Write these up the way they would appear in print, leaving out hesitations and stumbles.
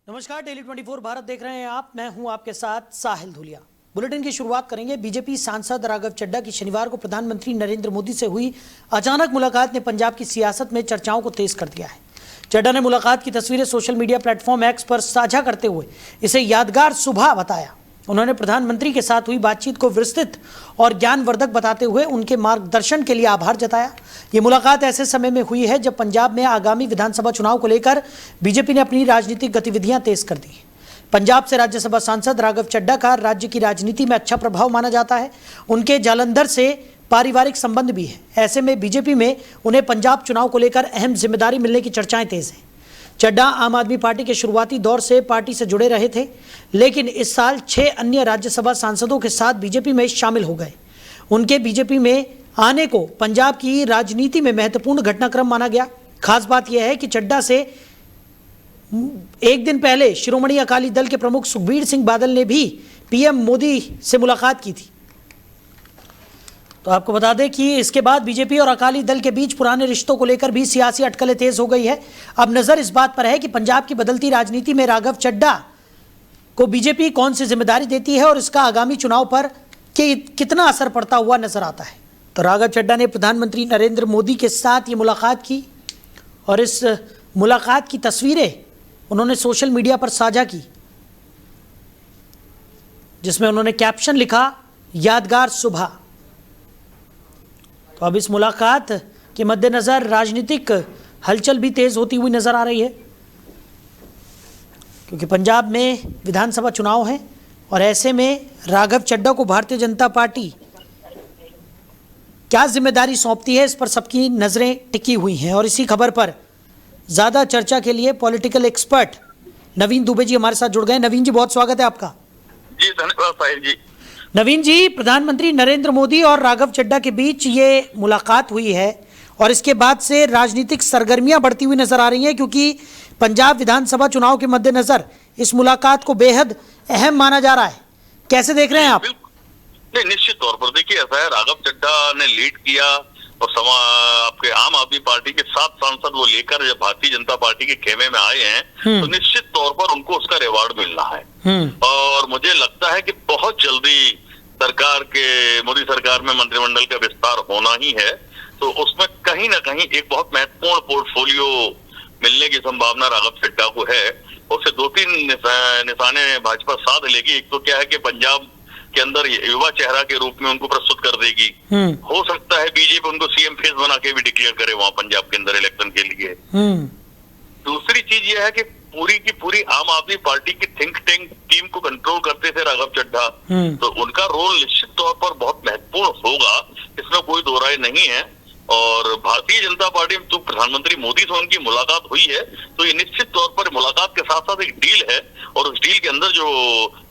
नमस्कार, डेली 24 भारत देख रहे हैं आप। मैं हूं आपके साथ साहिल धुलिया। बुलेटिन की शुरुआत करेंगे। बीजेपी सांसद राघव चड्ढा की शनिवार को प्रधानमंत्री नरेंद्र मोदी से हुई अचानक मुलाकात ने पंजाब की सियासत में चर्चाओं को तेज कर दिया है। चड्ढा ने मुलाकात की तस्वीरें सोशल मीडिया प्लेटफॉर्म एक्स पर साझा करते हुए इसे यादगार सुबह बताया। उन्होंने प्रधानमंत्री के साथ हुई बातचीत को विस्तृत और ज्ञानवर्धक बताते हुए उनके मार्गदर्शन के लिए आभार जताया। ये मुलाकात ऐसे समय में हुई है जब पंजाब में आगामी विधानसभा चुनाव को लेकर बीजेपी ने अपनी राजनीतिक गतिविधियां तेज कर दी। पंजाब से राज्यसभा सांसद राघव चड्ढा का राज्य की राजनीति में अच्छा प्रभाव माना जाता है। उनके जालंधर से पारिवारिक संबंध भी है। ऐसे में बीजेपी में उन्हें पंजाब चुनाव को लेकर अहम जिम्मेदारी मिलने की चर्चाएं तेज हैं। चड्ढा आम आदमी पार्टी के शुरुआती दौर से पार्टी से जुड़े रहे थे, लेकिन इस साल 6 अन्य राज्यसभा सांसदों के साथ बीजेपी में शामिल हो गए। उनके बीजेपी में आने को पंजाब की राजनीति में महत्वपूर्ण घटनाक्रम माना गया। खास बात यह है कि चड्ढा से एक दिन पहले शिरोमणि अकाली दल के प्रमुख सुखबीर सिंह बादल ने भी पीएम मोदी से मुलाकात की थी। तो आपको बता दें कि इसके बाद बीजेपी और अकाली दल के बीच पुराने रिश्तों को लेकर भी सियासी अटकलें तेज हो गई है। अब नजर इस बात पर है कि पंजाब की बदलती राजनीति में राघव चड्ढा को बीजेपी कौन सी जिम्मेदारी देती है और इसका आगामी चुनाव पर कितना असर पड़ता हुआ नजर आता है। तो राघव चड्ढा ने प्रधानमंत्री नरेंद्र मोदी के साथ ये मुलाकात की और इस मुलाकात की तस्वीरें उन्होंने सोशल मीडिया पर साझा की, जिसमें उन्होंने कैप्शन लिखा, यादगार सुबह। तो अब इस मुलाकात के मद्देनजर राजनीतिक हलचल भी तेज होती हुई नजर आ रही है, क्योंकि पंजाब में विधानसभा चुनाव है और ऐसे में राघव चड्ढा को भारतीय जनता पार्टी क्या जिम्मेदारी सौंपती है, इस पर सबकी नजरें टिकी हुई हैं। और इसी खबर पर ज्यादा चर्चा के लिए पॉलिटिकल एक्सपर्ट नवीन दुबे जी हमारे साथ जुड़ गए। नवीन जी, बहुत स्वागत है आपका। जी धन्यवाद साहिल जी। नवीन जी, प्रधानमंत्री नरेंद्र मोदी और राघव चड्ढा के बीच ये मुलाकात हुई है और इसके बाद से राजनीतिक सरगर्मियां बढ़ती हुई नजर आ रही हैं, क्योंकि पंजाब विधानसभा चुनाव के मद्देनजर इस मुलाकात को बेहद अहम माना जा रहा है। कैसे देख रहे हैं आप? नहीं, निश्चित तौर पर देखिए, ऐसा है, राघव चड्ढा ने लीड किया और आपके आम आदमी पार्टी के 7 सांसद वो लेकर जब भारतीय जनता पार्टी के खेमे में आए हैं तो निश्चित तौर पर उनको उसका रिवॉर्ड मिलना है। और मुझे लगता है कि बहुत जल्दी मोदी सरकार में मंत्रिमंडल का विस्तार होना ही है, तो उसमें कहीं ना कहीं एक बहुत महत्वपूर्ण पोर्टफोलियो मिलने की संभावना राघव चड्ढा को है। उससे 2-3 निशाने भाजपा साध लेगी। एक तो क्या है कि पंजाब के अंदर युवा चेहरा के रूप में उनको प्रस्तुत कर देगी। हो सकता है बीजेपी उनको सीएम फेस बना के भी डिक्लेयर करे वहां पंजाब के अंदर इलेक्शन के लिए। दूसरी चीज यह है कि पूरी की पूरी आम आदमी पार्टी की थिंक टैंक टीम को कंट्रोल करते थे राघव चड्ढा, तो उनका रोल निश्चित तौर पर बहुत महत्वपूर्ण होगा, इसमें कोई दो राय नहीं है। और भारतीय जनता पार्टी में तो प्रधानमंत्री मोदी से उनकी मुलाकात हुई है, तो ये निश्चित तौर पर मुलाकात के साथ साथ एक डील है और उस डील के अंदर जो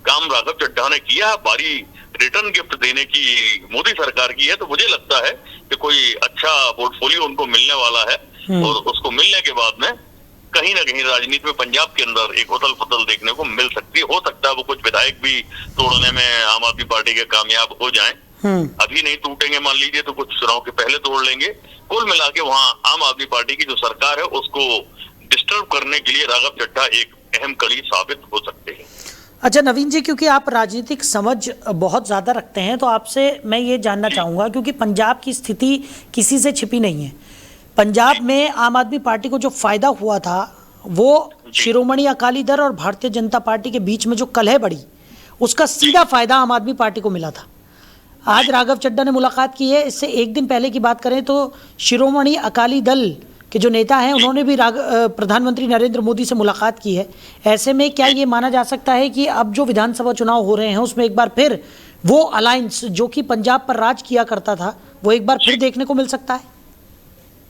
काम राघव चड्ढा ने किया है, भारी रिटर्न गिफ्ट देने की मोदी सरकार की है, तो मुझे लगता है कि कोई अच्छा पोर्टफोलियो उनको मिलने वाला है और उसको मिलने के बाद में कहीं ना कहीं राजनीति में पंजाब के अंदर एक उथल पुथल देखने को मिल सकती है। हो सकता है वो कुछ विधायक भी तोड़ने में आम आदमी पार्टी के कामयाब हो जाएं। अभी नहीं टूटेंगे मान लीजिए, तो कुछ चुनाव के पहले तोड़ लेंगे। कुल मिला के वहाँ आम आदमी पार्टी की जो सरकार है उसको डिस्टर्ब करने के लिए राघव चड्ढा एक अहम कड़ी साबित हो सकते हैं। अच्छा नवीन जी, क्योंकि आप राजनीतिक समझ बहुत ज़्यादा रखते हैं, तो आपसे मैं ये जानना चाहूँगा, क्योंकि पंजाब की स्थिति किसी से छिपी नहीं है। पंजाब में आम आदमी पार्टी को जो फायदा हुआ था वो शिरोमणि अकाली दल और भारतीय जनता पार्टी के बीच में जो कलह बढ़ी, उसका सीधा फायदा आम आदमी पार्टी को मिला था। आज राघव चड्ढा ने मुलाकात की है। इससे एक दिन पहले की बात करें तो शिरोमणि अकाली दल के जो नेता हैं उन्होंने भी प्रधानमंत्री नरेंद्र मोदी से मुलाकात की है। ऐसे में क्या ये माना जा सकता है कि अब जो विधानसभा चुनाव हो रहे हैं उसमें एक बार फिर वो अलायंस जो कि पंजाब पर राज किया करता था वो एक बार फिर देखने को मिल सकता है?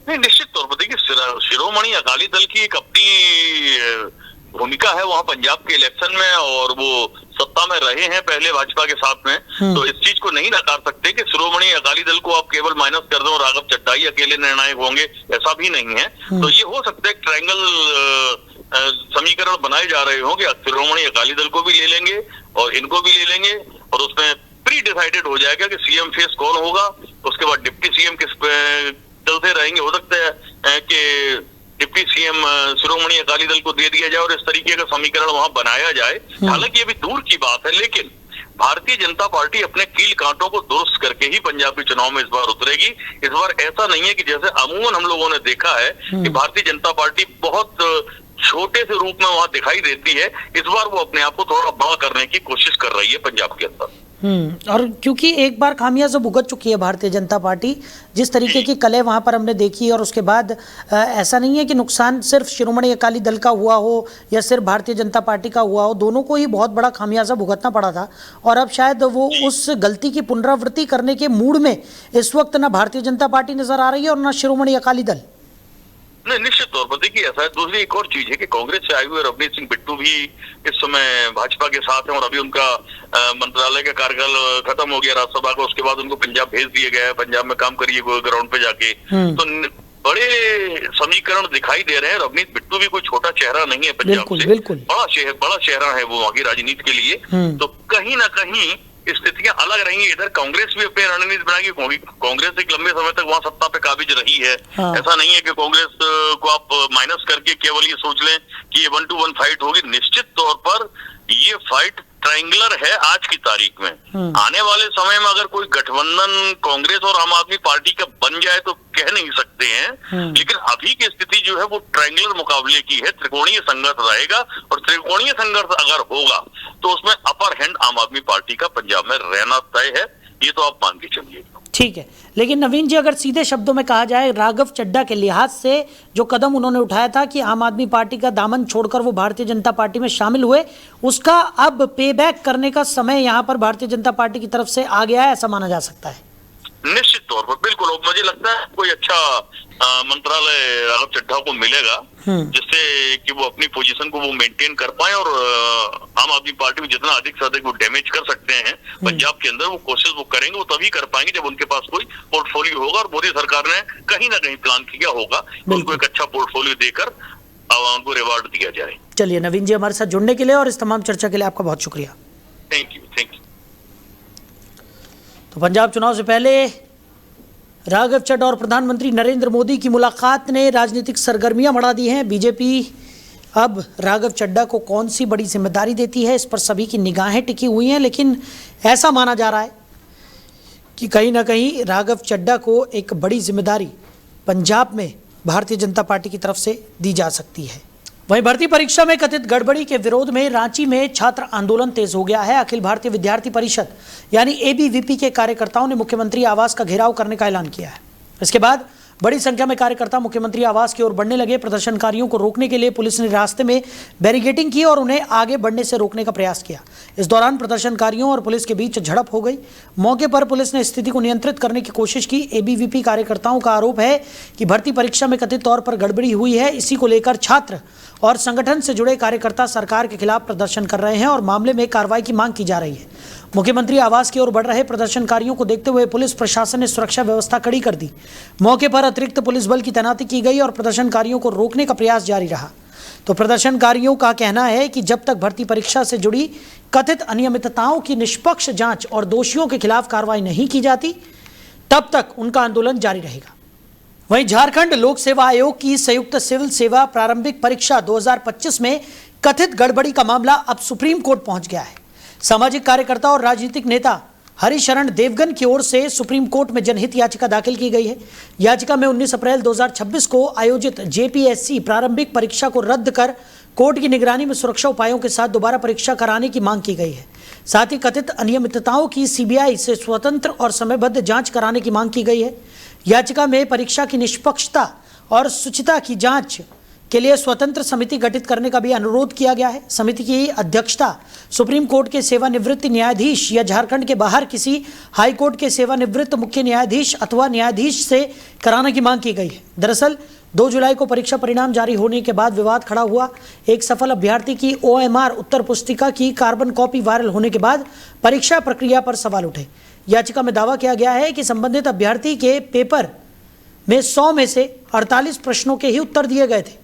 नहीं, निश्चित तौर पर देखिए, शिरोमणि अकाली दल की एक अपनी भूमिका है वहाँ पंजाब के इलेक्शन में और वो सत्ता में रहे हैं पहले भाजपा के साथ में, तो इस चीज को नहीं नकार सकते कि शिरोमणि अकाली दल को आप केवल माइनस कर दो, राघव चड्ढा ही अकेले निर्णायक होंगे, ऐसा भी नहीं है। तो ये हो सकता है ट्रायंगल समीकरण बनाए जा रहे हों कि शिरोमणि अकाली दल को भी ले लेंगे और इनको भी ले लेंगे और उसमें प्री डिसाइडेड हो जाएगा कि सीएम फेस कौन होगा, उसके बाद डिप्टी सीएम किस दल से रहेंगे। हो सकता है कि डिप्टी सीएम शिरोमणि अकाली दल को दे दिया जाए और इस तरीके का समीकरण वहां बनाया जाए। हालांकि अभी दूर की बात है, लेकिन भारतीय जनता पार्टी अपने कील कांटों को दुरुस्त करके ही पंजाब के चुनाव में इस बार उतरेगी। इस बार ऐसा नहीं है कि जैसे अमूमन हम लोगों ने देखा है कि भारतीय जनता पार्टी बहुत छोटे से रूप में वहां दिखाई देती है। इस बार वो अपने आप को थोड़ा बड़ा करने की कोशिश कर रही है पंजाब के अंदर। और क्योंकि एक बार खामियाजा भुगत चुकी है भारतीय जनता पार्टी, जिस तरीके की कलह वहां पर हमने देखी, और उसके बाद ऐसा नहीं है कि नुकसान सिर्फ शिरोमणि अकाली दल का हुआ हो या सिर्फ भारतीय जनता पार्टी का हुआ हो, दोनों को ही बहुत बड़ा खामियाजा भुगतना पड़ा था। और अब शायद वो उस गलती की पुनरावृत्ति करने के मूड में इस वक्त ना भारतीय जनता पार्टी नजर आ रही है और ना शिरोमणि अकाली दल। नहीं, निश्चित तौर पर देखिए ऐसा है। दूसरी एक और चीज है कि कांग्रेस से आए हुए रवनीत सिंह बिट्टू भी इस समय भाजपा के साथ हैं और अभी उनका मंत्रालय का कार्यकाल खत्म हो गया राज्यसभा का। उसके बाद उनको पंजाब भेज दिया गया है, पंजाब में काम करिए ग्राउंड पे जाके। तो बड़े समीकरण दिखाई दे रहे हैं। रवनीत बिट्टू भी कोई छोटा चेहरा नहीं है पंजाब से, बड़ा चेहरा है वो वहाँ की राजनीति के लिए। तो कहीं ना कहीं स्थितियां अलग रहेंगी। इधर कांग्रेस भी अपनी रणनीति बनाएगी, कांग्रेस एक लंबे समय तक वहां सत्ता पे काबिज रही है। ऐसा नहीं है कि कांग्रेस को आप माइनस करके केवल ये सोच लें कि ये 1-to-1 फाइट होगी। निश्चित तौर पर ये फाइट ट्रायंगुलर है आज की तारीख में। आने वाले समय में अगर कोई गठबंधन कांग्रेस और आम आदमी पार्टी का बन जाए तो कह नहीं सकते हैं, लेकिन अभी की स्थिति जो है वो ट्रायंगुलर मुकाबले की है। त्रिकोणीय संघर्ष रहेगा और त्रिकोणीय संघर्ष अगर होगा तो उसमें अपर हैंड आम आदमी पार्टी का पंजाब में रहना तय है, ये तो आप मान के चलिए। ठीक है, लेकिन नवीन जी, अगर सीधे शब्दों में कहा जाए, राघव चड्ढा के लिहाज से जो कदम उन्होंने उठाया था कि आम आदमी पार्टी का दामन छोड़कर वो भारतीय जनता पार्टी में शामिल हुए, उसका अब पे बैक करने का समय यहाँ पर भारतीय जनता पार्टी की तरफ से आ गया है, ऐसा माना जा सकता है? निश्चित तौर पर बिल्कुल। मुझे लगता है कोई अच्छा मंत्रालय राघव चड्ढा को मिलेगा जिससे कि वो अपनी पोजीशन को वो मेंटेन कर पाए और आम आदमी पार्टी में जितना अधिक से अधिक वो डैमेज कर सकते हैं पंजाब के अंदर, वो कोशिश वो करेंगे। वो तभी कर पाएंगे जब उनके पास कोई पोर्टफोलियो होगा और मोदी सरकार ने कहीं ना कहीं प्लान किया होगा उनको एक अच्छा पोर्टफोलियो देकर उनको रिवार्ड दिया जाए। चलिए नवीन जी, हमारे साथ जुड़ने के लिए और इस तमाम चर्चा के लिए आपका बहुत शुक्रिया। Thank you. तो पंजाब चुनाव से पहले राघव चड्ढा और प्रधानमंत्री नरेंद्र मोदी की मुलाकात ने राजनीतिक सरगर्मियां बढ़ा दी हैं। बीजेपी अब राघव चड्ढा को कौन सी बड़ी जिम्मेदारी देती है, इस पर सभी की निगाहें टिकी हुई हैं। लेकिन ऐसा माना जा रहा है कि कहीं ना कहीं राघव चड्ढा को एक बड़ी जिम्मेदारी पंजाब में भारतीय जनता पार्टी की तरफ से दी जा सकती है। वहीं भर्ती परीक्षा में कथित गड़बड़ी के विरोध में रांची में छात्र आंदोलन तेज हो गया है। अखिल भारतीय विद्यार्थी परिषद यानी एबीवीपी के कार्यकर्ताओं ने मुख्यमंत्री आवास का घेराव करने का ऐलान किया है। इसके बाद बड़ी संख्या में कार्यकर्ता मुख्यमंत्री आवास की ओर बढ़ने लगे। प्रदर्शनकारियों को रोकने के लिए पुलिस ने रास्ते में बैरिकेडिंग की और उन्हें आगे बढ़ने से रोकने का प्रयास किया। इस दौरान प्रदर्शनकारियों और पुलिस के बीच झड़प हो गई। मौके पर पुलिस ने स्थिति को नियंत्रित करने की कोशिश की। एबीवीपी कार्यकर्ताओं का आरोप है कि भर्ती परीक्षा में कथित तौर पर गड़बड़ी हुई है। इसी को लेकर छात्र और संगठन से जुड़े कार्यकर्ता सरकार के खिलाफ प्रदर्शन कर रहे हैं और मामले में कार्रवाई की मांग की जा रही है। मुख्यमंत्री आवास की ओर बढ़ रहे प्रदर्शनकारियों को देखते हुए पुलिस प्रशासन ने सुरक्षा व्यवस्था कड़ी कर दी। मौके पर अतिरिक्त पुलिस बल की तैनाती की गई और प्रदर्शनकारियों को रोकने का प्रयास जारी रहा। तो प्रदर्शनकारियों का कहना है कि जब तक भर्ती परीक्षा से जुड़ी कथित अनियमितताओं की निष्पक्ष जांच और दोषियों के खिलाफ कार्रवाई नहीं की जाती, तब तक उनका आंदोलन जारी रहेगा। वहीं झारखंड लोक सेवा आयोग की संयुक्त सिविल सेवा प्रारंभिक परीक्षा 2025 में कथित गड़बड़ी का मामला अब सुप्रीम कोर्ट पहुंच गया है। सामाजिक कार्यकर्ता और राजनीतिक नेता हरिशरण देवगन की ओर से सुप्रीम कोर्ट में जनहित याचिका दाखिल की गई है। याचिका में 19 अप्रैल 2026 को आयोजित जेपीएससी प्रारंभिक परीक्षा को रद्द कर कोर्ट की निगरानी में सुरक्षा उपायों के साथ दोबारा परीक्षा कराने की मांग की गई है। साथ ही कथित अनियमितताओं की सीबीआई से स्वतंत्र और समयबद्ध जांच कराने की मांग की गई है। याचिका में परीक्षा की निष्पक्षता और शुचिता की जांच के लिए स्वतंत्र समिति गठित करने का भी अनुरोध किया गया है। समिति की अध्यक्षता सुप्रीम कोर्ट के सेवानिवृत्त न्यायाधीश या झारखंड के बाहर किसी हाई कोर्ट के सेवानिवृत्त मुख्य न्यायाधीश अथवा न्यायाधीश से कराने की मांग की गई है। दरअसल 2 जुलाई को परीक्षा परिणाम जारी होने के बाद विवाद खड़ा हुआ। एक सफल अभ्यर्थी की OMR उत्तर पुस्तिका की कार्बन कॉपी वायरल होने के बाद परीक्षा प्रक्रिया पर सवाल उठे। याचिका में दावा किया गया है कि संबंधित अभ्यर्थी के पेपर में 100 में से 48 प्रश्नों के ही उत्तर दिए गए थे,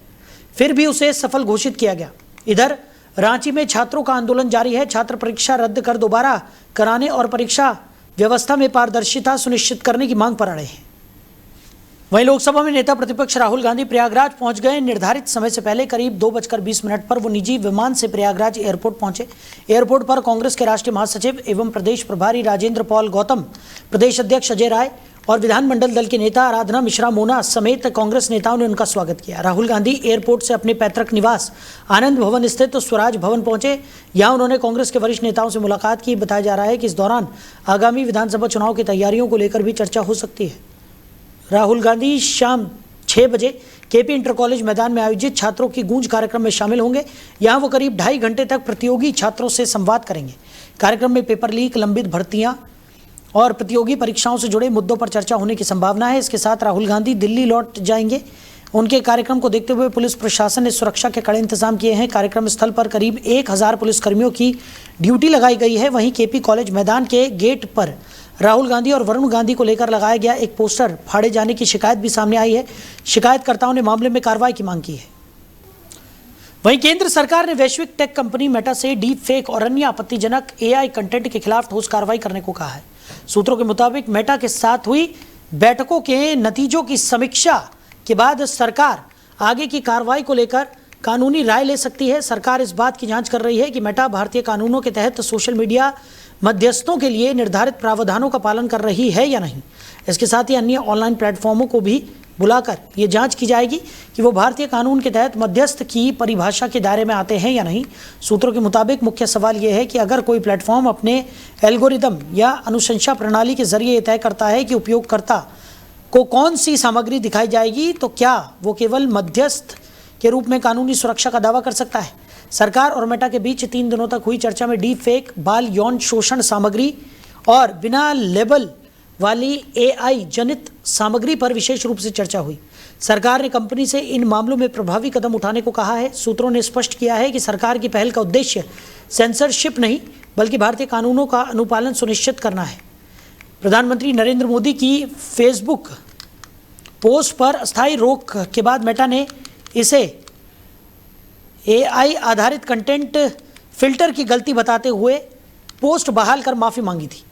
फिर भी उसे सफल घोषित किया गया। इधर रांची में छात्रों का आंदोलन जारी है। छात्र परीक्षा रद्द कर दोबारा कराने और परीक्षा व्यवस्था में पारदर्शिता सुनिश्चित करने की मांग पर अड़े हैं। वहीं लोकसभा में नेता प्रतिपक्ष राहुल गांधी प्रयागराज पहुंच गए। निर्धारित समय से पहले करीब 2:20 पर वो निजी विमान से प्रयागराज एयरपोर्ट पहुंचे। एयरपोर्ट पर कांग्रेस के राष्ट्रीय महासचिव एवं प्रदेश प्रभारी राजेंद्र पॉल गौतम, प्रदेश अध्यक्ष अजय राय और विधानमंडल दल के नेता आराधना मिश्रा मोना समेत कांग्रेस नेताओं ने उनका स्वागत किया। राहुल गांधी एयरपोर्ट से अपने पैतृक निवास आनंद भवन स्थित स्वराज भवन पहुंचे। यहां उन्होंने कांग्रेस के वरिष्ठ नेताओं से मुलाकात की। बताया जा रहा है कि इस दौरान आगामी विधानसभा चुनाव की तैयारियों को लेकर भी चर्चा हो सकती है। राहुल गांधी शाम 6 बजे केपी इंटर कॉलेज मैदान में आयोजित छात्रों की गूंज कार्यक्रम में शामिल होंगे। यहां वो करीब 2.5 घंटे तक प्रतियोगी छात्रों से संवाद करेंगे। कार्यक्रम में पेपर लीक, लंबित भर्तियां और प्रतियोगी परीक्षाओं से जुड़े मुद्दों पर चर्चा होने की संभावना है। इसके साथ राहुल गांधी दिल्ली लौट जाएंगे। उनके कार्यक्रम को देखते हुए पुलिस प्रशासन ने सुरक्षा के कड़े इंतजाम किए हैं। कार्यक्रम स्थल पर करीब 1000 पुलिसकर्मियों की ड्यूटी लगाई गई है। वहीं केपी कॉलेज मैदान के गेट पर राहुल गांधी और वरुण गांधी को लेकर लगाया गया एक पोस्टर फाड़े जाने की शिकायत भी सामने आई है। शिकायतकर्ताओं ने मामले में कार्रवाई की मांग की है। वहीं केंद्र सरकार ने वैश्विक टेक कंपनी मेटा से डीप फेक और अन्य आपत्तिजनक एआई कंटेंट के खिलाफ ठोस कार्रवाई करने को कहा है। सूत्रों के मुताबिक मेटा के साथ हुई बैठकों के नतीजों की समीक्षा के बाद सरकार आगे की कार्रवाई को लेकर कानूनी राय ले सकती है। सरकार इस बात की जांच कर रही है कि मेटा भारतीय कानूनों के तहत सोशल मीडिया मध्यस्थों के लिए निर्धारित प्रावधानों का पालन कर रही है या नहीं। इसके साथ ही अन्य ऑनलाइन प्लेटफॉर्मों को भी बुलाकर ये जांच की जाएगी कि वो भारतीय कानून के तहत मध्यस्थ की परिभाषा के दायरे में आते हैं या नहीं। सूत्रों के मुताबिक मुख्य सवाल ये है कि अगर कोई प्लेटफॉर्म अपने एल्गोरिदम या अनुशंसा प्रणाली के जरिए तय करता है कि उपयोगकर्ता को कौन सी सामग्री दिखाई जाएगी, तो क्या वो केवल मध्यस्थ के रूप में कानूनी सुरक्षा का दावा कर सकता है। सरकार और मेटा के बीच 3 दिनों तक हुई चर्चा में डीप फेक, बाल यौन शोषण सामग्री और बिना लेबल वाली एआई जनित सामग्री पर विशेष रूप से चर्चा हुई। सरकार ने कंपनी से इन मामलों में प्रभावी कदम उठाने को कहा है। सूत्रों ने स्पष्ट किया है कि सरकार की पहल का उद्देश्य सेंसरशिप नहीं बल्कि भारतीय कानूनों का अनुपालन सुनिश्चित करना है। प्रधानमंत्री नरेंद्र मोदी की फेसबुक पोस्ट पर अस्थायी रोक के बाद मेटा ने इसे एआई आधारित कंटेंट फिल्टर की गलती बताते हुए पोस्ट बहाल कर माफी मांगी थी।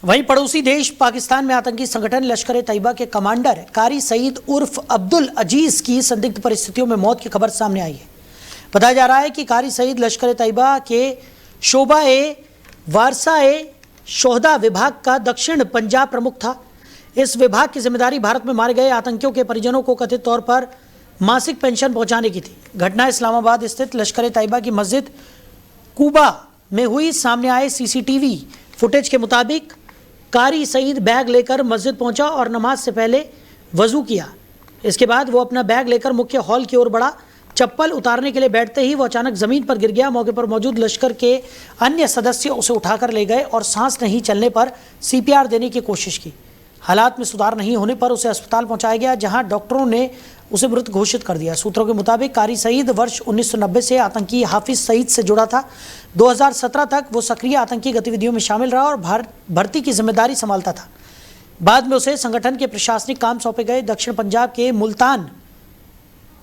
वहीं पड़ोसी देश पाकिस्तान में आतंकी संगठन लश्कर-ए-तैयबा के कमांडर कारी सईद उर्फ अब्दुल अजीज की संदिग्ध परिस्थितियों में मौत की खबर सामने आई है। बताया जा रहा है कि कारी सईद लश्कर-ए-तैयबा के शोहदा विभाग का दक्षिण पंजाब प्रमुख था। इस विभाग की जिम्मेदारी भारत में मारे गए आतंकियों के परिजनों को कथित तौर पर मासिक पेंशन पहुंचाने की थी। घटना इस्लामाबाद स्थित लश्कर-ए-तैयबा की मस्जिद कूबा में हुई। सामने आए सीसीटीवी फुटेज के मुताबिक कारी सईद बैग लेकर मस्जिद पहुंचा और नमाज से पहले वजू किया। इसके बाद वो अपना बैग लेकर मुख्य हॉल की ओर बढ़ा। चप्पल उतारने के लिए बैठते ही वो अचानक जमीन पर गिर गया। मौके पर मौजूद लश्कर के अन्य सदस्य उसे उठाकर ले गए और सांस नहीं चलने पर सीपीआर देने की कोशिश की। हालात में सुधार नहीं होने पर उसे अस्पताल पहुंचाया गया, जहां डॉक्टरों ने उसे मृत घोषित कर दिया। सूत्रों के मुताबिक कारी सईद वर्ष 1990 से आतंकी हाफिज सईद से जुड़ा था। 2017 तक वो सक्रिय आतंकी गतिविधियों में शामिल रहा और भर्ती की जिम्मेदारी संभालता था। बाद में उसे संगठन के प्रशासनिक काम सौंपे गए। दक्षिण पंजाब के मुल्तान,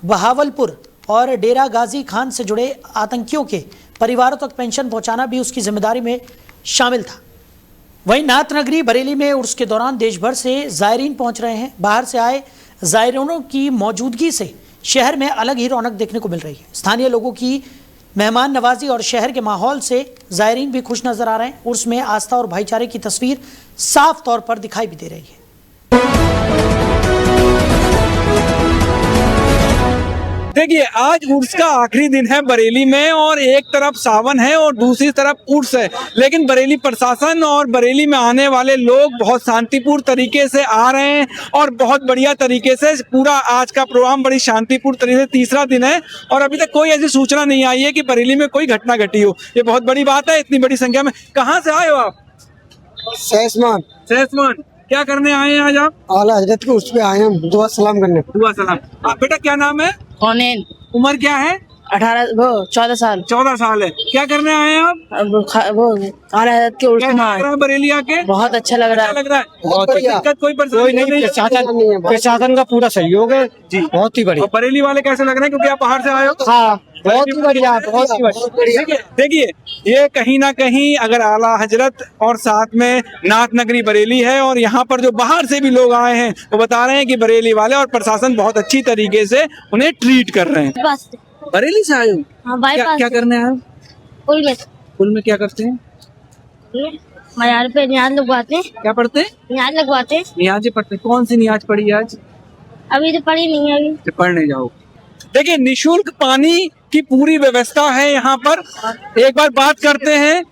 बहावलपुर और डेरा गाजी खान से जुड़े आतंकियों के परिवारों तक पेंशन पहुंचाना भी उसकी जिम्मेदारी में शामिल था। वहीं नाथ नगरी बरेली में उर्स के दौरान देश भर से जायरीन पहुंच रहे हैं। बाहर से आए जायरीनों की मौजूदगी से शहर में अलग ही रौनक देखने को मिल रही है। स्थानीय लोगों की मेहमान नवाजी और शहर के माहौल से जायरीन भी खुश नजर आ रहे हैं। उर्स में आस्था और भाईचारे की तस्वीर साफ तौर पर दिखाई भी दे रही है। देखिए, आज उर्स का आखिरी दिन है बरेली में और एक तरफ सावन है और दूसरी तरफ उर्स है। लेकिन बरेली प्रशासन और बरेली में आने वाले लोग बहुत शांतिपूर्ण तरीके से आ रहे हैं और बहुत बढ़िया तरीके से पूरा आज का प्रोग्राम बड़ी शांतिपूर्ण तरीके से तीसरा दिन है और अभी तक कोई ऐसी सूचना नहीं आई है कि बरेली में कोई घटना घटी हो। ये बहुत बड़ी बात है, इतनी बड़ी संख्या में। कहाँ से आए हो आप? सहसमान। क्या करने आए हैं आज आप? आला हजरत के उर्स पे आए हैं दुआ सलाम करने। दुआ सलाम। बेटा क्या नाम है? कौनेन। उम्र क्या है? 14 साल। 14 साल है। क्या करने आए हैं आप? वो आला हजरत के उर्स क्या में लग आए। रहा है बरेली आके? बहुत अच्छा लग रहा अच्छा है। लग रहा है? बहुत कोई बढ़िया। दिक्कत, कोई परेशानी कोई नहीं, प्रशासन का पूरा सहयोग है जी, बहुत ही बढ़िया। और बरेली वाले कैसे लग रहे हैं, क्योंकि आप बाहर से आए हो? हाँ, बहुत ही बढ़िया, बहुत ही बढ़िया। देखिए ये कहीं ना कहीं अगर आला हजरत और साथ में नाथ नगरी बरेली है, और यहाँ पर जो बाहर से भी लोग आए हैं वो बता रहे हैं कि बरेली वाले और प्रशासन बहुत अच्छी तरीके से उन्हें ट्रीट कर रहे हैं। बस बरेली से आए हो? हाँ, क्या बाईपास क्या करने आए हो? पुल में पुल में क्या करते हैं? मजार पे नियाज लगवाते हैं। क्या पढ़ते हैं? नियाज लगवाते हैं। नियाज़ें पढ़ते हैं। कौन सी नियाज पढ़ी आज? अभी तो पढ़ी नहीं है। अभी पढ़ने जाओ। देखिए निशुल्क पानी की पूरी व्यवस्था है यहाँ पर। एक बार बात करते हैं,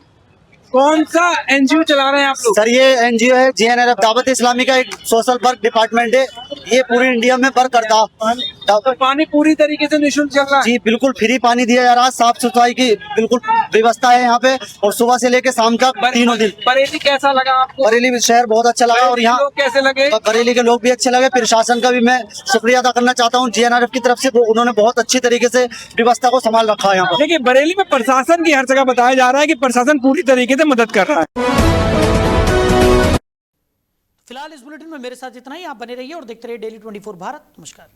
कौन सा एनजीओ चला रहे हैं आप लोग? सर ये एनजीओ है JNRF दावत इस्लामी का एक सोशल वर्क डिपार्टमेंट है। ये पूरी इंडिया में वर्क करता तो पानी पूरी तरीके से निशुल्क चल रहा है? जी बिल्कुल फ्री पानी दिया जा रहा है। साफ सफाई की बिल्कुल व्यवस्था है यहाँ पे, और सुबह से लेकर शाम तक तीनों दिन। बरेली कैसा लगा आपको? बरेली शहर बहुत अच्छा लगा, और यहाँ लोग कैसे लगे? बरेली के लोग भी अच्छे लगे। प्रशासन का भी मैं शुक्रिया अदा करना चाहता हूँ JNRF की तरफ से। उन्होंने बहुत अच्छी तरीके से व्यवस्था को संभाल रखा है यहाँ पर। देखिए बरेली में प्रशासन की हर जगह बताया जा रहा है कि प्रशासन पूरी तरीके से मदद कर रहा है। फिलहाल इस बुलेटिन में मेरे साथ इतना ही। आप बने रहिए और देखते रहिए डेली 24 भारत। नमस्कार।